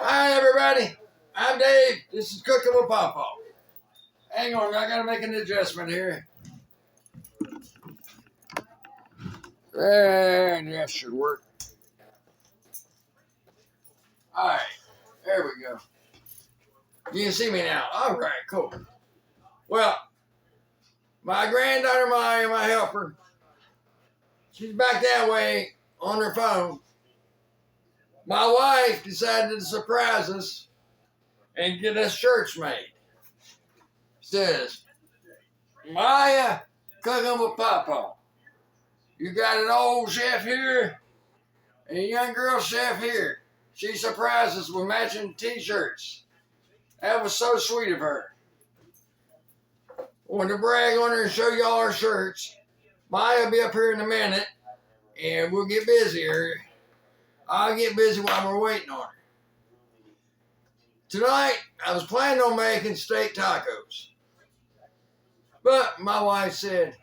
Hi, everybody. I'm Dave. This is Cooking with Papa. Hang on, I gotta make an adjustment here. And that should work. All right, there we go. You can see me now. All right, cool. Well, my granddaughter, my helper, she's back that way on her phone. My wife decided to surprise us and get us shirts made. Says, Maya, cooking with Papa. You got an old chef here and a young girl chef here. She surprised us with matching t-shirts. That was so sweet of her. I wanted to brag on her and show y'all our shirts. Maya will be up here in a minute and we'll get busier. I'll get busy while we're waiting on her. Tonight, I was planning on making steak tacos. But my wife said,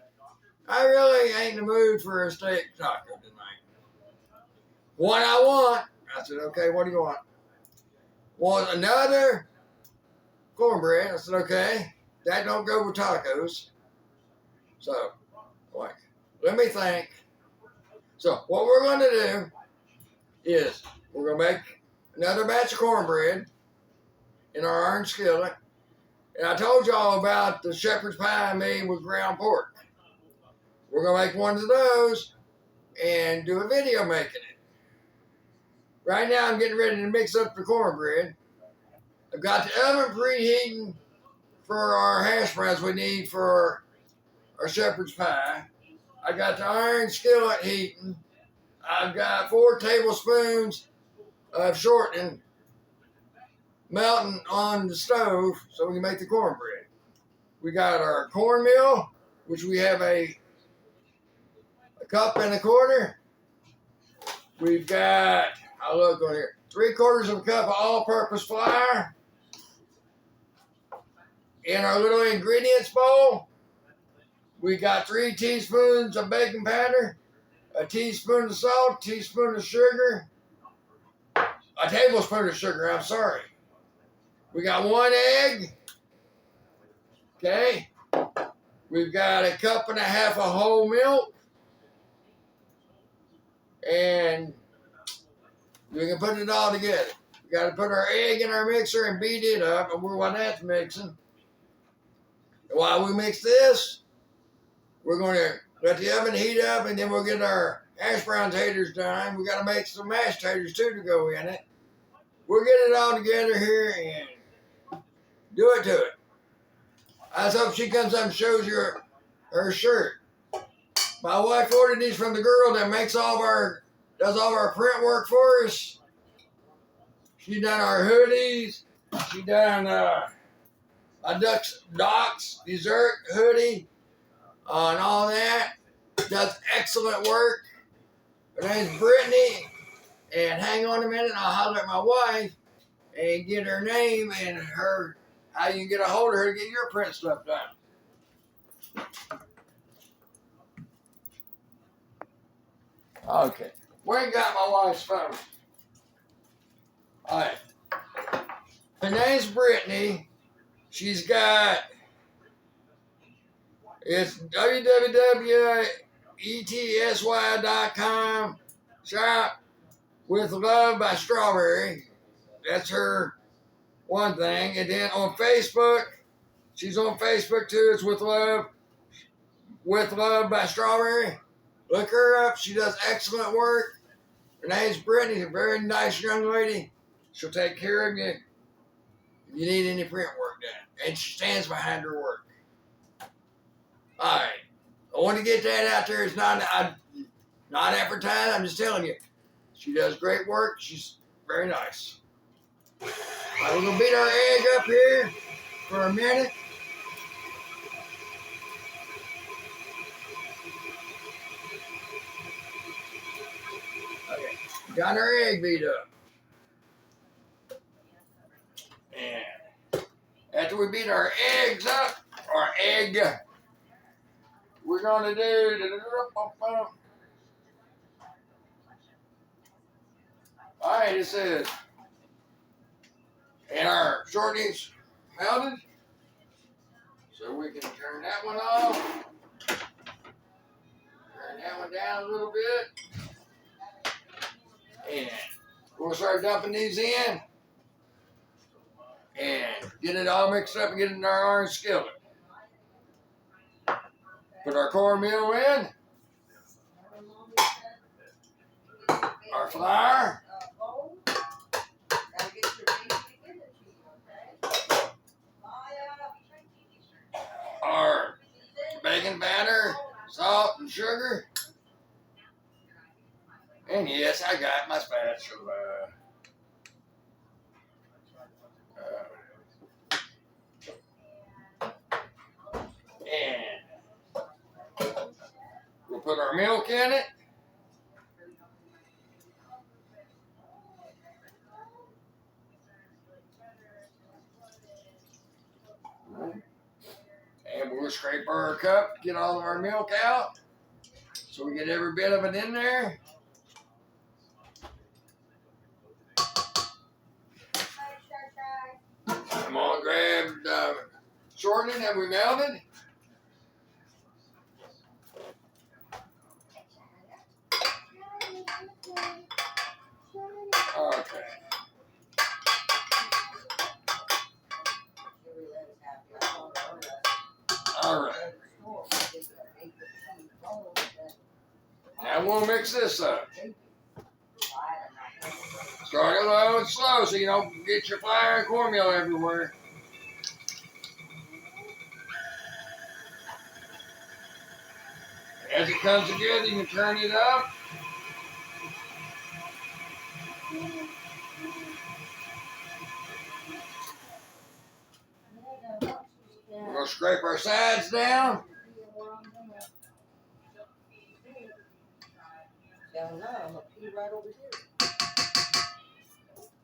I really ain't in the mood for a steak taco tonight. What I want, I said, okay, what do you want? Want another cornbread? I said, okay. That don't go with tacos. So, like, let me think. So, what we're going to do is we're going to make another batch of cornbread in our iron skillet. And I told y'all about the shepherd's pie I made with ground pork. We're going to make one of those and do a video making it. Right now, I'm getting ready to mix up the cornbread. I've got the oven preheating for our hash browns we need for our shepherd's pie. I got the iron skillet heating. I've got 4 tablespoons of shortening melting on the stove so we can make the cornbread. We got our cornmeal, which we have a cup and a quarter. We've got, I'll look on here, 3/4 of a cup of all-purpose flour. In our little ingredients bowl, we got 3 teaspoons of baking powder, a teaspoon of salt, a teaspoon of sugar, a tablespoon of sugar, I'm sorry. We got 1 egg, okay? We've got a 1.5 cups of whole milk, and we can put it all together. We got to put our egg in our mixer and beat it up, and while that's mixing, while we mix this, we're going to let the oven heat up, and then we'll get our hash brown taters done. We got to make some mashed taters too to go in it. We'll get it all together here and do it to it. I just hope she comes up and shows you her shirt. My wife ordered these from the girl that does all of our print work for us. She done our hoodies. She done a Doc's dessert hoodie and all that. Does excellent work. Her name's Brittany. And hang on a minute, I'll holler at my wife and get her name and how you can get a hold of her to get your print stuff done. Okay. We ain't got my wife's phone. All right. Her name's Brittany. She's got, it's www.etsy.com. Shop with Love by Strawberry. That's her one thing. And then on Facebook, she's on Facebook too. It's with Love by Strawberry. Look her up. She does excellent work. Her name's Brittany. She's a very nice young lady. She'll take care of you if you need any print work done. And she stands behind her work. All right. I want to get that out there. It's not advertising. I'm just telling you. She does great work. She's very nice. All right, we're going to beat our egg up here for a minute. Okay, got our egg beat up. And after we beat our eggs up, we're going to do... All right, it says And our shorties melted. So we can turn that one off. Turn that one down a little bit. And we'll start dumping these in. And get it all mixed up and get it in our orange skillet. Put our cornmeal in. Our flour. Our bacon batter, salt and sugar. And yes, I got my spatula. And we'll put our milk in it. And we'll scrape our cup, get all of our milk out. So we get every bit of it in there. Come on, grab the shortening that we melted. Okay. All right. Now we'll mix this up. Start it low and slow so you don't get your flour and cornmeal everywhere. As it comes together, you can turn it up. We're going to scrape our sides down.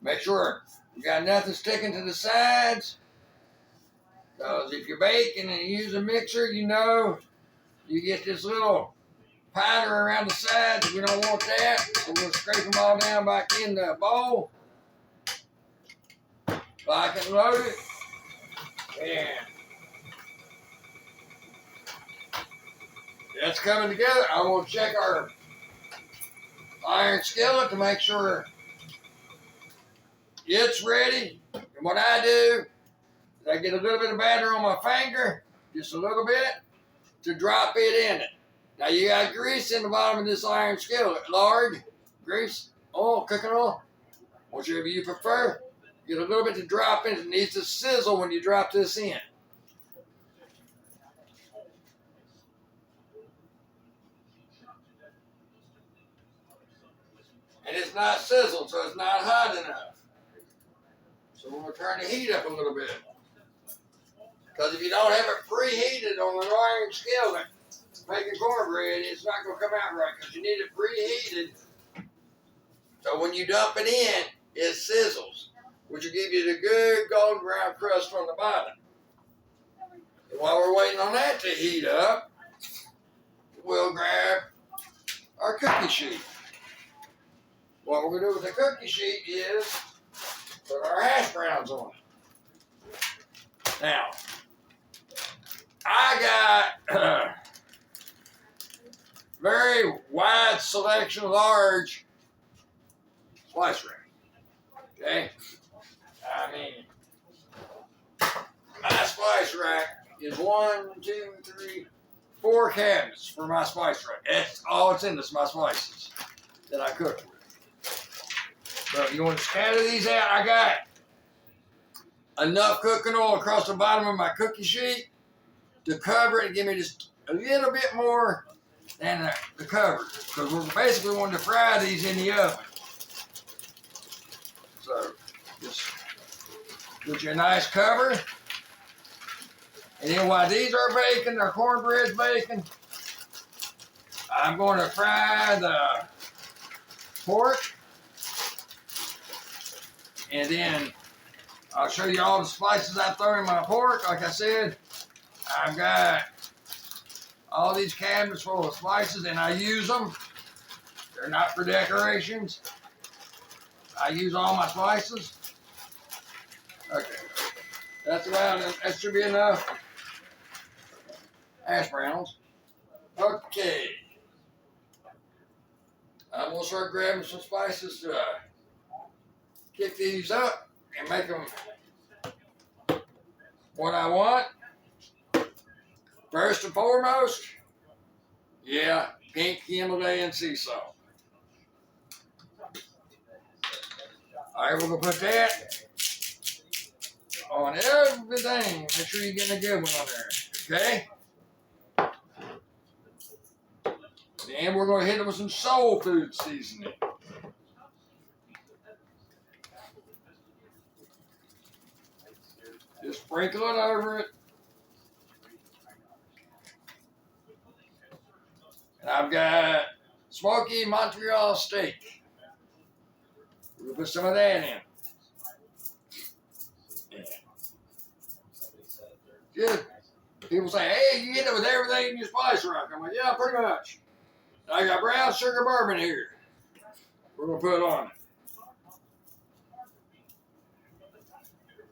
Make sure you got nothing sticking to the sides. Because if you're baking and you use a mixer, you know you get this little powder around the sides. We don't want that. So we'll scrape them all down back in the bowl. Lock and load it. And that's coming together. I'm going to check our iron skillet to make sure it's ready. And what I do is I get a little bit of batter on my finger, just a little bit, to drop it in it. Now you got grease in the bottom of this iron skillet. Lard, grease, oil, cooking oil, whichever you prefer. Get a little bit to drop in. It needs to sizzle when you drop this in. And it's not sizzled, so it's not hot enough. So we're going to turn the heat up a little bit. Because if you don't have it preheated on an iron skillet, making cornbread, it's not going to come out right because you need it preheated. So when you dump it in, it sizzles, which will give you the good golden brown crust on the bottom. And while we're waiting on that to heat up, we'll grab our cookie sheet. What we're going to do with the cookie sheet is put our hash browns on it. Now, I got very wide selection, large slice rack. Okay? I mean, my spice rack is 4 cabinets for my spice rack. That's all it's in. That's my spices that I cook with. So you want to scatter these out? I got enough cooking oil across the bottom of my cookie sheet to cover it and give me just a little bit more than the cover. Because we're basically wanting to fry these in the oven. So just put you a nice cover. And then while these are baking, our cornbread's baking, I'm going to fry the pork. And then I'll show you all the spices I throw in my pork. Like I said, I've got all these cabinets full of spices, and I use them. They're not for decorations. I use all my spices. Okay. That's about it. That should be enough hash browns. Okay. I'm going to start grabbing some spices to kick these up and make them what I want. First and foremost, yeah, pink Himalayan sea salt. All right, we're going to put that on everything. Make sure you're getting a good one on there, okay? Then we're going to hit it with some soul food seasoning. Just sprinkle it over it. And I've got smoky Montreal steak. We're going to put some of that in. Good. People say, hey, you get it with everything in your spice rack. I'm like, yeah, pretty much. And I got brown sugar bourbon here. We're going to put on it.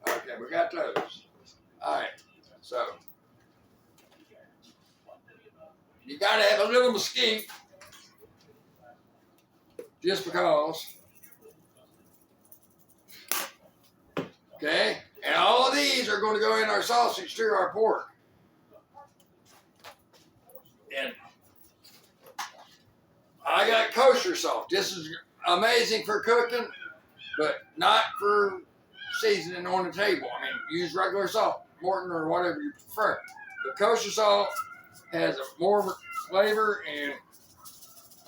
Okay, we got those. All right, so you got to have a little mesquite, just because. Okay, and all of these are going to go in our sausage to our pork. And I got kosher salt. This is amazing for cooking, but not for seasoning on the table. I mean, use regular salt, Morton or whatever you prefer. But kosher salt has a more flavor, and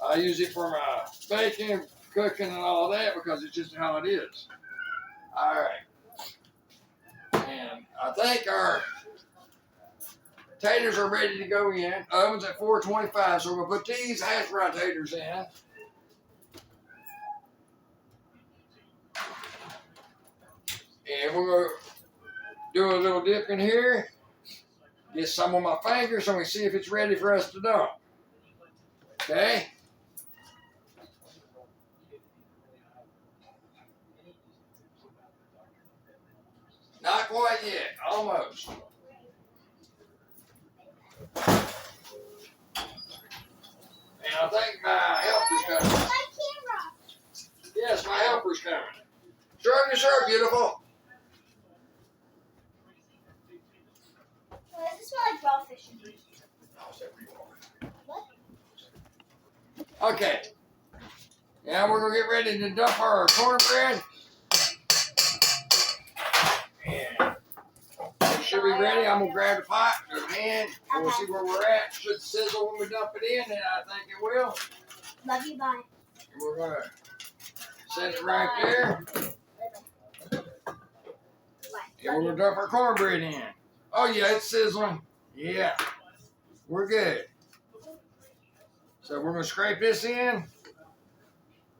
I use it for my baking, cooking, and all that because it's just how it is. All right. And I think our taters are ready to go in. Oven's at 425, so we're going to put these hash brown taters in. And we're going to do a little dip in here. Get some on my fingers so we see if it's ready for us to dump. Okay? Not quite yet. Almost. And I think my helper's coming. Yes, my helper's coming. Sure, sure, beautiful. Does it smell like raw fish? What? Okay. Now we're going to get ready to dump our cornbread. And it should be ready. I'm going to grab the pot or the pan, and we'll see where we're at. Should sizzle when we dump it in, and I think it will. Love you, bye. And we're going to set it right there. And we're going to dump our cornbread in. Oh, yeah, it's sizzling. Yeah, we're good. So we're going to scrape this in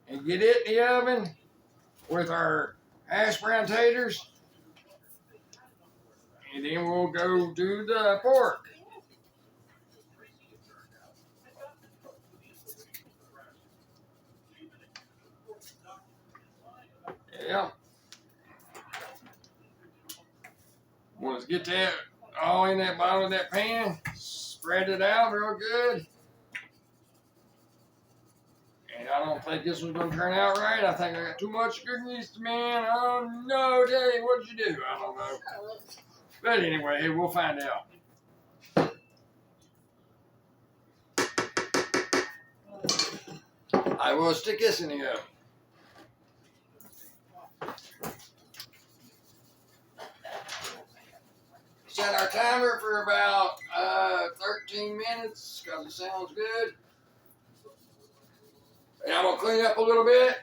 and get it in the oven with our hash brown taters. And then we'll go do the pork. Yeah. Let's get that all in that bottom of that pan. Spread it out real good. And I don't think this one's going to turn out right. I think I got too much grease, man. Oh, no, Dave, what did you do? I don't know. But anyway, we'll find out. I will stick this in the oven. Set our timer for about 13 minutes because it sounds good. And I'm going to clean up a little bit.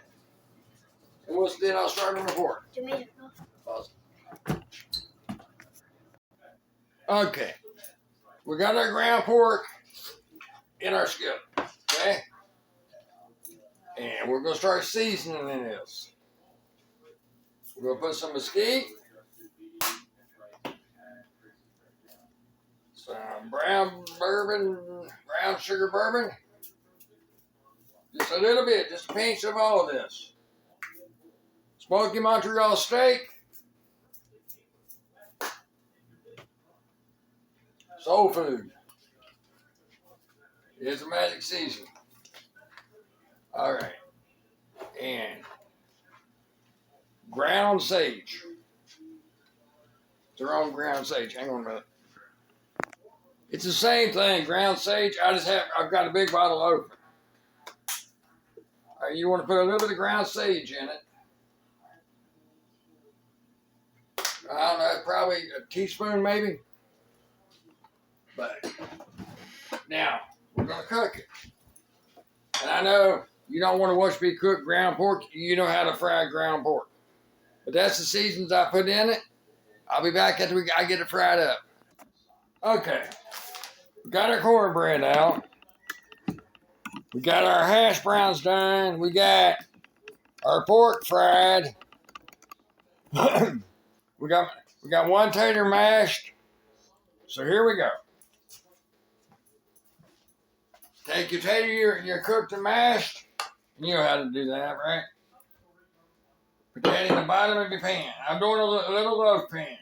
And then I'll start on the pork. Okay. We got our ground pork in our skillet. Okay? And we're going to start seasoning in this. We're going to put some mesquite. Some brown sugar bourbon. Just a little bit, just a pinch of all of this. Smoky Montreal steak. Soul food. It's a magic season. All right. And ground sage. It's their own ground sage. Hang on a minute. It's the same thing. Ground sage. I've got a big bottle open. All right, you want to put a little bit of ground sage in it. I don't know, probably a teaspoon maybe. But now we're gonna cook it. And I know you don't want to watch me cook ground pork. You know how to fry ground pork. But that's the seasons I put in it. I'll be back after I get it fried up. Okay. We got our cornbread out. We got our hash browns done. We got our pork fried. we got one tater mashed. So here we go. Take your tater you're cooked and mashed. You know how to do that, right? Put that in the bottom of your pan. I'm doing a little loaf pan.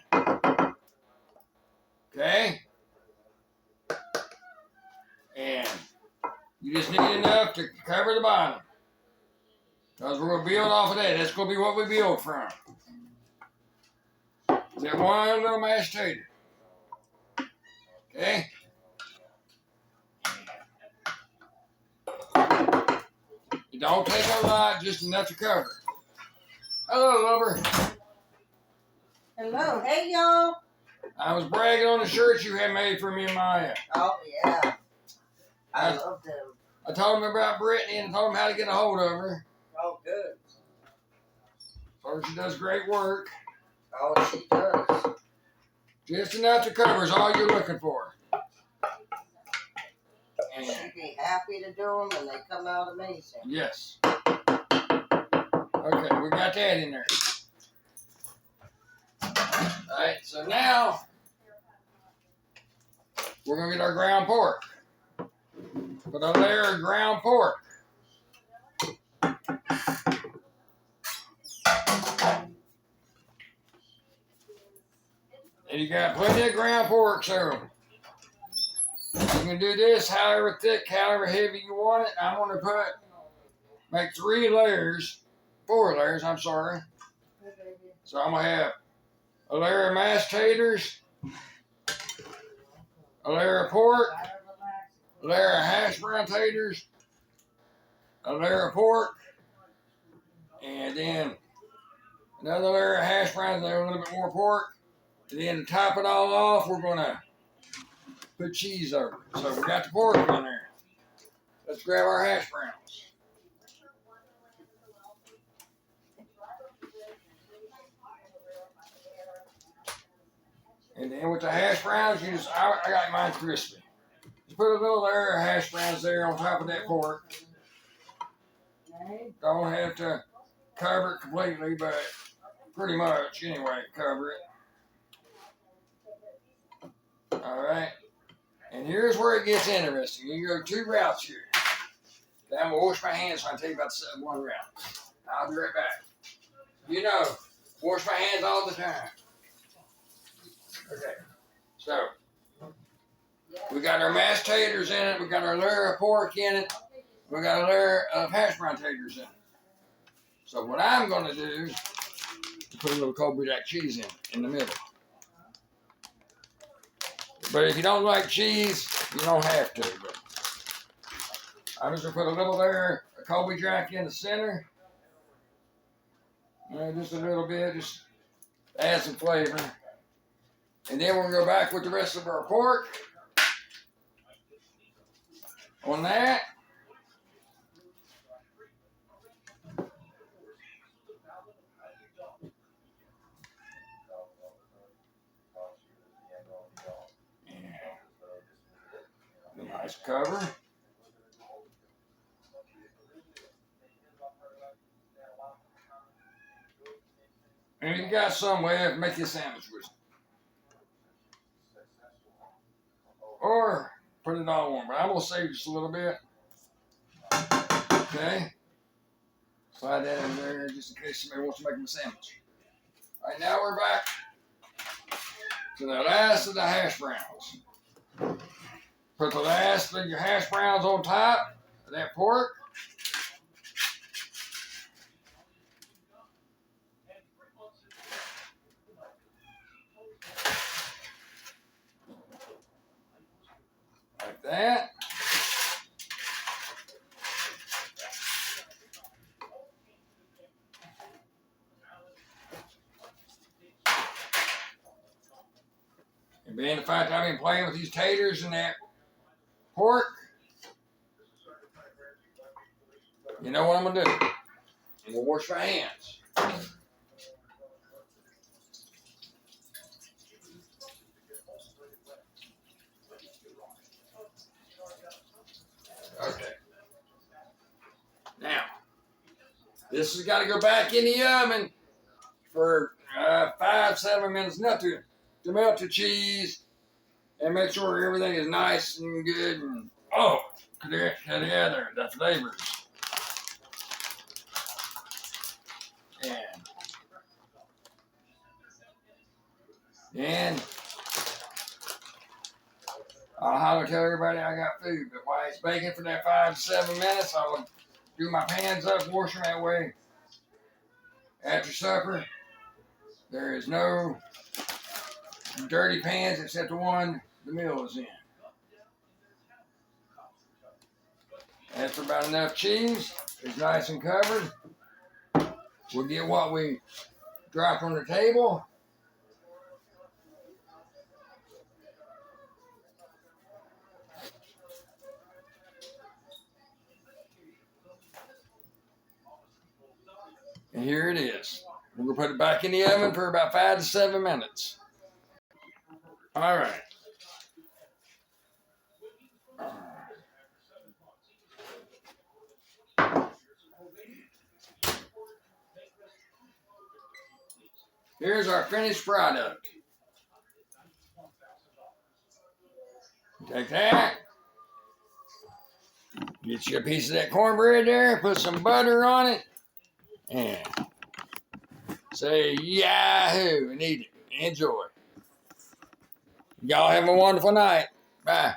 Okay? And you just need enough to cover the bottom. Because we're going to build off of that. That's going to be what we build from. That one little mashed tater. Okay? It don't take a lot, just enough to cover. Hello, lover. Hello. Hey, y'all. I was bragging on the shirts you had made for me and Maya. Oh, yeah. I love them. I told him about Brittany and told him how to get a hold of her. Oh, good. So she does great work. Oh, she does. Just enough to cover is all you're looking for. And She'd be happy to do them, and they come out amazing. yes. Okay, we got that in there. Alright, so now we're going to get our ground pork. Put a layer of ground pork. And you got plenty of ground pork, so you can do this however thick, however heavy you want it. I'm going to make 4 layers, I'm sorry. So I'm going to have a layer of mashed taters, a layer of pork, a layer of hash brown taters, a layer of pork, and then another layer of hash browns, and a little bit more pork. And then to top it all off, we're going to put cheese over it. So we got the pork in there. Let's grab our hash browns. And then with the hash browns, I got mine crispy. Just put a little layer of hash browns there on top of that pork. Don't have to cover it completely, but pretty much anyway, cover it. All right. And here's where it gets interesting. You go 2 routes here. Then I'm going to wash my hands when I tell you about the one route. I'll be right back. You know, wash my hands all the time. Okay. So, we got our mashed taters in it. We got our layer of pork in it. We got a layer of hash brown taters in it. So what I'm going to do is put a little cornbread cheese in the middle. But if you don't like cheese, you don't have to. But I'm just going to put a little layer of Colby Jack in the center. Just a little bit, just add some flavor. And then we're going to go back with the rest of our pork on that. And a nice cover. And you got some way to make your sandwich with it. Or put it all on, but I'm going to save just a little bit. Okay. Slide that in there just in case somebody wants to make them a sandwich. All right, now we're back to the last of the hash browns. Put the last of your hash browns on top of that pork. Like that. And being the fact I've been playing with these taters and that pork, you know what I'm gonna do? I'm gonna wash my hands. Okay. Now, this has got to go back in the oven for 5-7 minutes, not to melt the cheese and make sure everything is nice and good. And together the flavors. And I'll holler tell everybody I got food, but while it's baking for that 5-7 minutes, I'll do my pans up, wash them that way. After supper, there is no dirty pans except the one the meal is in. After about enough cheese, it's nice and covered. We'll get what we dropped on the table. And here it is. We're going to put it back in the oven for about 5 to 7 minutes. All right. Here's our finished product. Take that. Get you a piece of that cornbread there. Put some butter on it. And say yahoo and eat it. Enjoy. Y'all have a wonderful night. Bye.